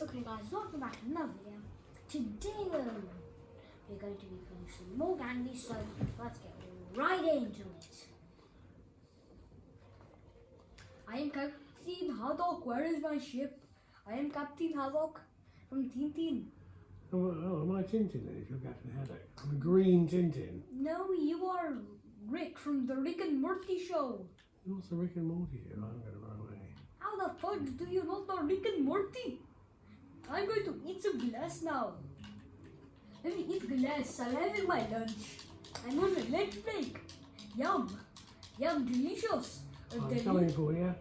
Okay guys, welcome back to another video. Today we're going to be playing some more Gandy, so let's get right into it. I am Captain Haddock. Where is my ship? I am Captain Haddock from Tintin. Oh, am I Tintin then, if you're Captain Haddock? I'm a green Tintin. No, you are Rick from the Rick and Morty show. What's the Rick and Morty here? I'm going to run away. How the fudge do you not know Rick and Morty? I'm going to eat some glass now. Let me eat glass. I'm having my lunch. I'm on a lunch break. Yum. Yum, delicious. I'm coming for you.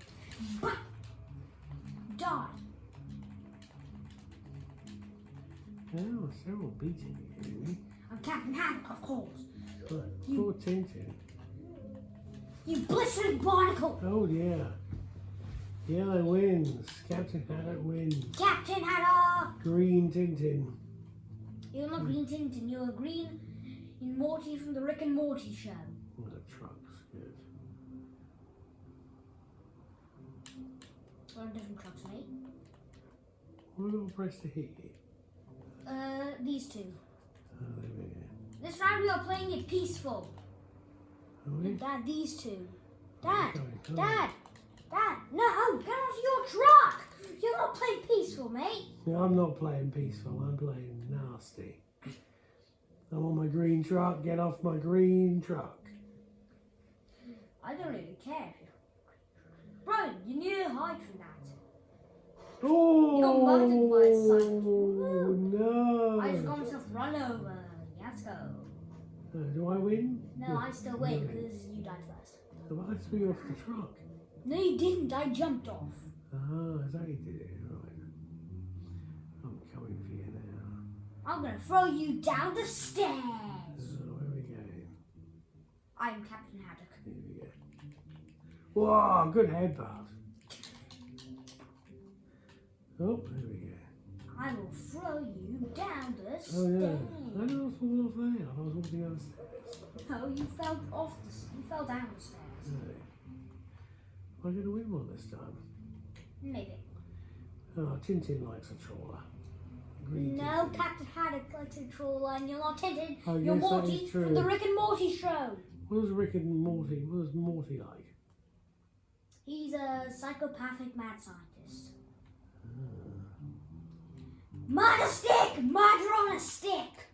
Bah! Die. Oh, several beating you. I'm Captain Haddock, of course. Poor Tintin. You blistering barnacle. Oh, yeah. Yellow wins. Captain Haddock wins. Captain Haddock. Green Tintin. You're not Green Tintin. You're Green in Morty from the Rick and Morty show. Oh, the truck's good. We're on different trucks, mate. What do I press to hit you? These two. Oh, there we go. This round we are playing it peaceful. Are we? Dad, these two. Dad, Come on. Dad, no, get off your truck. You're not playing peaceful, mate. No, I'm not playing peaceful. I'm playing nasty. I'm on my green truck. Get off my green truck. I don't really care. Bro, you need to hide from that. Oh, You got murdered by a son. no. I just got myself run over. Let's go. Do I win? No, I still win because you died first. Have I threw you off the truck? No, you didn't. I jumped off. Ah, is that how you did it? Right. I'm coming for you now. I'm going to throw you down the stairs. Where are we going? I'm Captain Haddock. Here we go. Whoa, good headbutt. Oh, there we go. I will throw you down the stairs. Oh, yeah. I didn't know I was falling off there. I was walking down the stairs. No, you fell off you fell down the stairs. No. Am I going to win one this time? Maybe. Oh, Tintin likes a trawler. Green No, Tintin. Captain Haddock likes a trawler and you're not Tintin. Oh, You're yes, that Morty is true. from the Rick and Morty show. What was Rick and Morty? What was Morty like? He's a psychopathic mad scientist. Murder stick! Murder on a stick!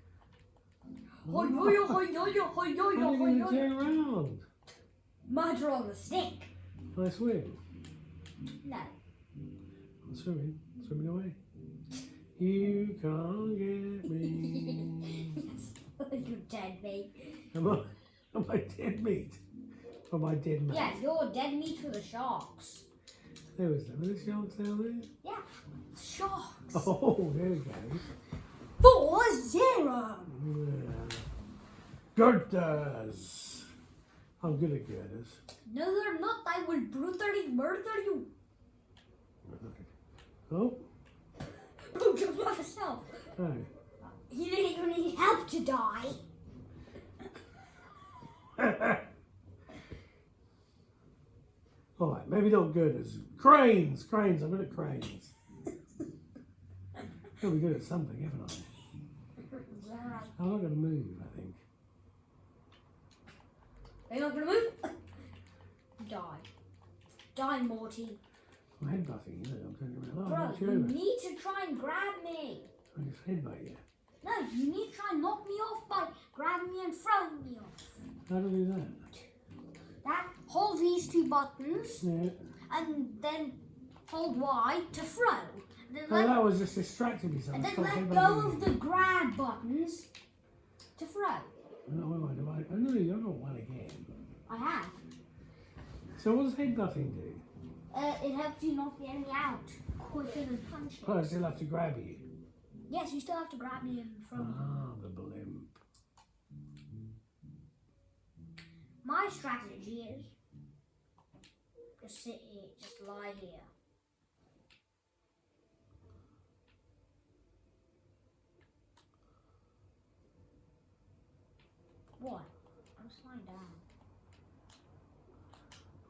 Hoi, hoi, hoi, hoi, hoi, hoi, How are you hoi, going to hoi. turn around? Murder on a stick! I swim. No. I'm swimming. Swimming away. You can't get me. You're dead, mate. Am I dead meat? Or am I dead meat? Yes, you're dead meat for the sharks. There was them. Are there sharks down there? Yeah, sharks. Oh, there we go. 4-0. Yeah. Girders. I'm good at girders. No, you're not. I will brutally murder you. Oh, Oh, jump off yourself. no. You didn't even need help to die. Alright, maybe not girders. Cranes! Cranes, I'm good at cranes. Gotta be good at something, haven't I? I'm not gonna move, I think. Are you not gonna move? Die. Die, Morty. I'm headbutting you, I'm turning around. Oh, Bro, I knocked you you over. need to try and grab me. I just headbutt you. No, you need to try and knock me off by grabbing me and throwing me off. How do I do that? Hold these two buttons Yeah. and then hold Y to throw. And then, Oh, that was just distracting me. So and I then stopped let headbutting go you. of the grab buttons to throw. No, wait, do I? Oh, no, I got one again. I have. So what does headbutting do? It helps you knock the enemy out quicker than punching. Oh, I still have to grab you. Yes, you still have to grab me and throw me. Ah, the blimp. My strategy is just sit here, just lie here. What? I'm just lying down.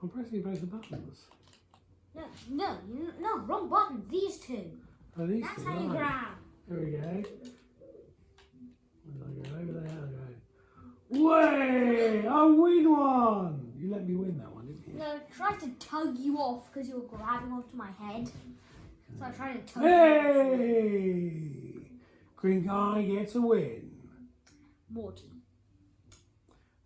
I'm pressing both the buttons. No, wrong button. These two. At least That's it's how you right. grab. There we go. I'll go over there. I'll go. Way! I win one! You let me win that one, didn't you? No, I tried to tug you off because you were grabbing onto my head. So I tried to tug you off. Hey! Green guy gets a win. Morty.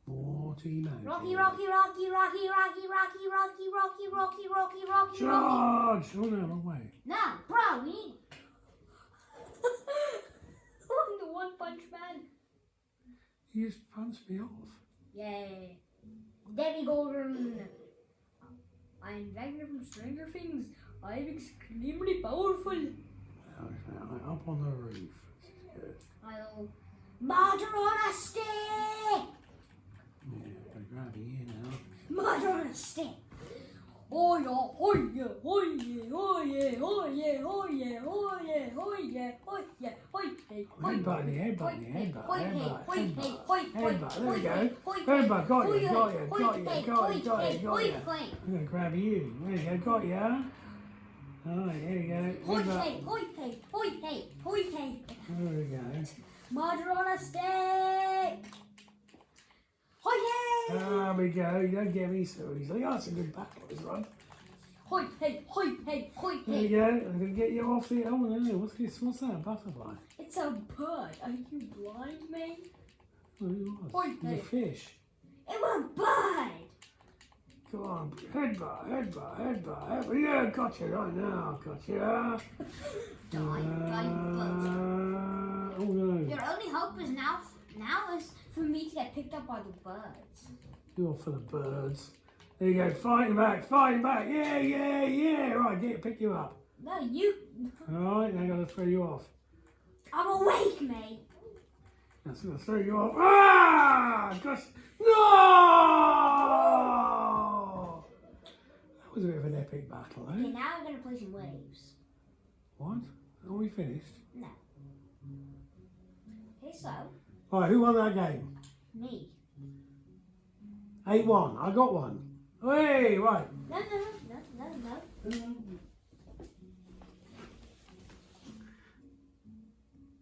Morty Monkey. Rocky, Rocky, Rocky, Rocky, Rocky, Rocky, Rocky, Rocky, Rocky, Rocky, Rocky, Rocky. Charge! Oh no, wrong way. No, bro, we need. I'm the One Punch Man. You just punched me off. Yay. Debbie Golden. I'm Wagner from Stranger Things. I'm extremely powerful. Up on the roof. Good. I'll murder on a stick. Yeah, gotta grab you now. Murder on a stick. Oh yeah, oh yeah, oh yeah, oh yeah, oh yeah, oh yeah, oh yeah, oh yeah, oh yeah, oh yeah. Headbutt, headbutt, headbutt. There we go. Headbutt, Headbutt, got you. I'm gonna grab you. There you go, got ya. Alright, here you go. Headbutt. There we go. Murder on a stick. There we go. You don't get me so easily. Oh, that's a good battle, this one. There you go. I'm gonna get you off the. Oh no, what's this? What's that? A butterfly? It's a bird. Are you blind, mate? Well, it was. It was a fish. It was a bird. Come on, headbutt. Yeah, gotcha right now, gotcha. Die, bird. Oh no. Your only hope is now is for me to get picked up by the birds. You're for the birds. There you go, fighting back. Yeah. Right, pick you up. No, you. Alright, now I gotta throw you off. I'm awake, mate. That's gonna throw you off. Ah! Gosh. No! That was a bit of an epic battle, Okay, eh? now we're gonna play some waves. What? Are we finished? No. Okay, so Alright, who won that game? me. 8-1. I got one. Hey, right. No.